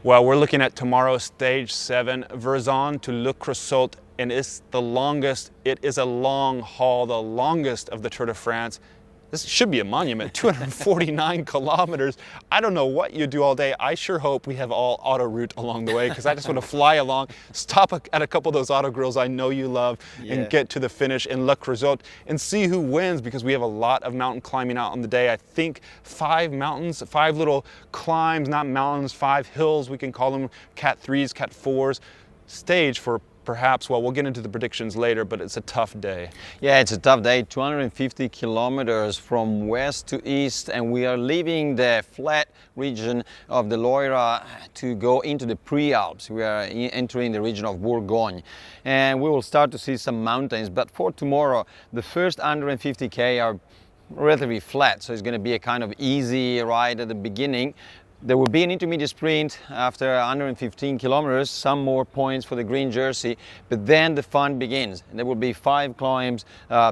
Well, we're looking at tomorrow's stage 7, Verzon to Le Creusot, and it's the longest. It is a long haul, the longest of the Tour de France. This should be a monument, 249 kilometers. I don't know what you do all day. I sure hope we have all auto route along the way, because I just want to fly along, stop at a couple of those auto grills I know you love, and get to the finish in Le Creusot and see who wins, because we have a lot of mountain climbing out on the day. I think 5 mountains, 5 little climbs, not mountains, 5 hills, we can call them Cat 3s, Cat 4s, stage for perhaps, well, we'll get into the predictions later, but it's a tough day. Yeah, it's a tough day, 250 kilometers from west to east, and we are leaving the flat region of the Loira to go into the pre-Alps. We are entering the region of Bourgogne, and we will start to see some mountains, but for tomorrow, the first 150K are relatively flat, so it's going to be a kind of easy ride at the beginning. There will be an intermediate sprint after 115 kilometers, some more points for the green jersey, but then the fun begins. There will be 5 climbs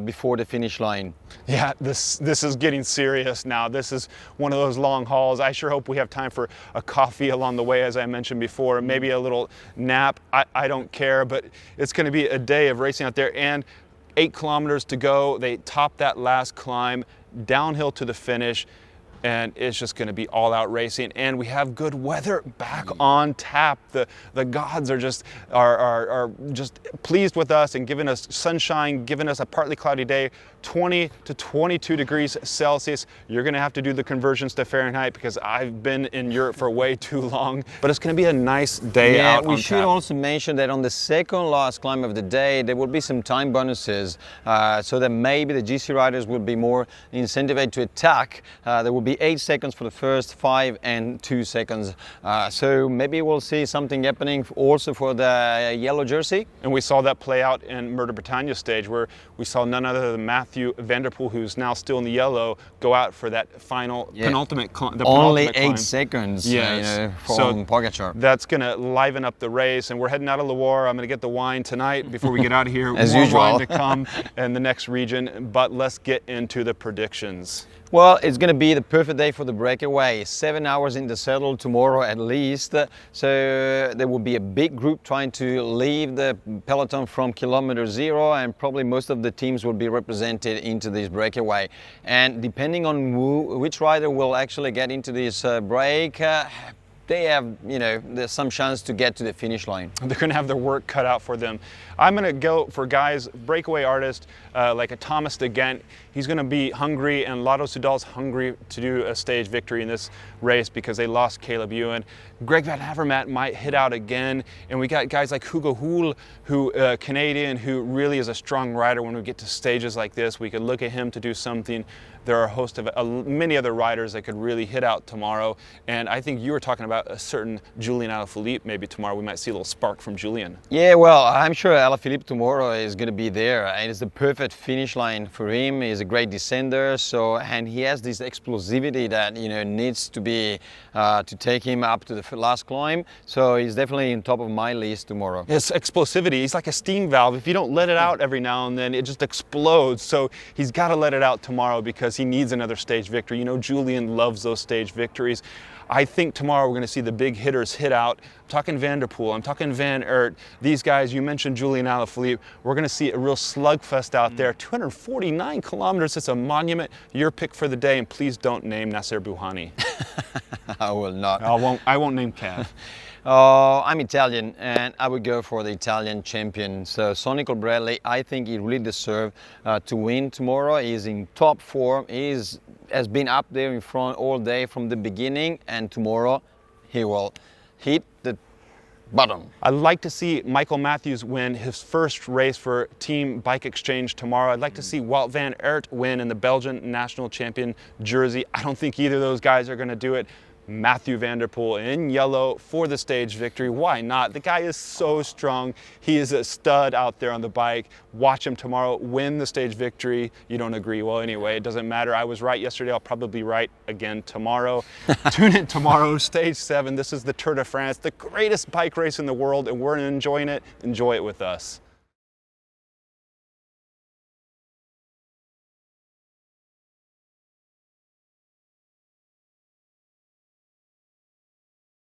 before the finish line. Yeah, this is getting serious now. This is one of those long hauls. I sure hope we have time for a coffee along the way, as I mentioned before, maybe a little nap. I don't care, but it's going to be a day of racing out there, and 8 kilometers to go. They top that last climb, downhill to the finish, and it's just going to be all-out racing. And we have good weather back on tap. The gods are just pleased with us and giving us sunshine, giving us a partly cloudy day, 20 to 22 degrees Celsius. You're going to have to do the conversions to Fahrenheit, because I've been in Europe for way too long. But it's going to be a nice day out on tap. We should also mention that on the second last climb of the day, there will be some time bonuses, so that maybe the GC riders will be more incentivized to attack. There will be 8 seconds for the first 5 and 2 seconds. So maybe we'll see something happening also for the yellow jersey. And we saw that play out in Mur de Bretagne stage, where we saw none other than Mathieu van der Poel, who's now still in the yellow, go out for that final penultimate climb. Only 8 seconds yes. From Pogacar. That's going to liven up the race, and we're heading out of Loire. I'm going to get the wine tonight before we get out of here. As More usual. wine to come in the next region, but let's get into the predictions. Well, it's going to be the perfect day for the breakaway. 7 hours in the saddle tomorrow at least. So there will be a big group trying to leave the peloton from kilometer 0, and probably most of the teams will be represented into this breakaway. And depending on which rider will actually get into this break, they have, there's some chance to get to the finish line. They're going to have their work cut out for them. I'm going to go for guys, breakaway artists, like a Thomas de Gent. He's going to be hungry, and Lotto Soudal's hungry to do a stage victory in this race because they lost Caleb Ewan. Greg Van Avermaet might hit out again, and we got guys like Hugo Houle, who Canadian, who really is a strong rider. When we get to stages like this, we could look at him to do something. There are a host of many other riders that could really hit out tomorrow, and I think you were talking about a certain Julianna Philippe. Maybe tomorrow we might see a little spark from Julian. Yeah, well, I'm sure Alaphilippe tomorrow is going to be there, and it's the perfect finish line for him. He's a great descender, and he has this explosivity that needs to be to take him up to the last climb. So he's definitely in top of my list tomorrow. His explosivity, he's like a steam valve. If you don't let it out every now and then, it just explodes. So he's got to let it out tomorrow, because he needs another stage victory. Julian loves those stage victories. I think tomorrow we're going to see the big hitters hit out. I'm talking Van der Poel, I'm talking Van Aert. These guys, you mentioned Julianna Philippe. We're going to see a real slugfest out there. 249 kilometers, it's a monument. Your pick for the day, and please don't name Nasser Bouhanni. I will not. I won't name Cav. I'm Italian, and I would go for the Italian champion. So Sonny Colbrelli, I think he really deserves to win tomorrow. He's in top form. He has been up there in front all day from the beginning, and tomorrow he will hit the bottom. I'd like to see Michael Matthews win his first race for Team Bike Exchange tomorrow. I'd like to see Wout van Aert win in the Belgian national champion jersey. I don't think either of those guys are going to do it. Mathieu van der Poel in yellow for the stage victory. Why not? The guy is so strong. He is a stud out there on the bike. Watch him tomorrow win the stage victory. You don't agree? Well, anyway, it doesn't matter. I was right yesterday. I'll probably be right again tomorrow. Tune in tomorrow, stage 7. This is the Tour de France, the greatest bike race in the world, and we're enjoying it. Enjoy it with us.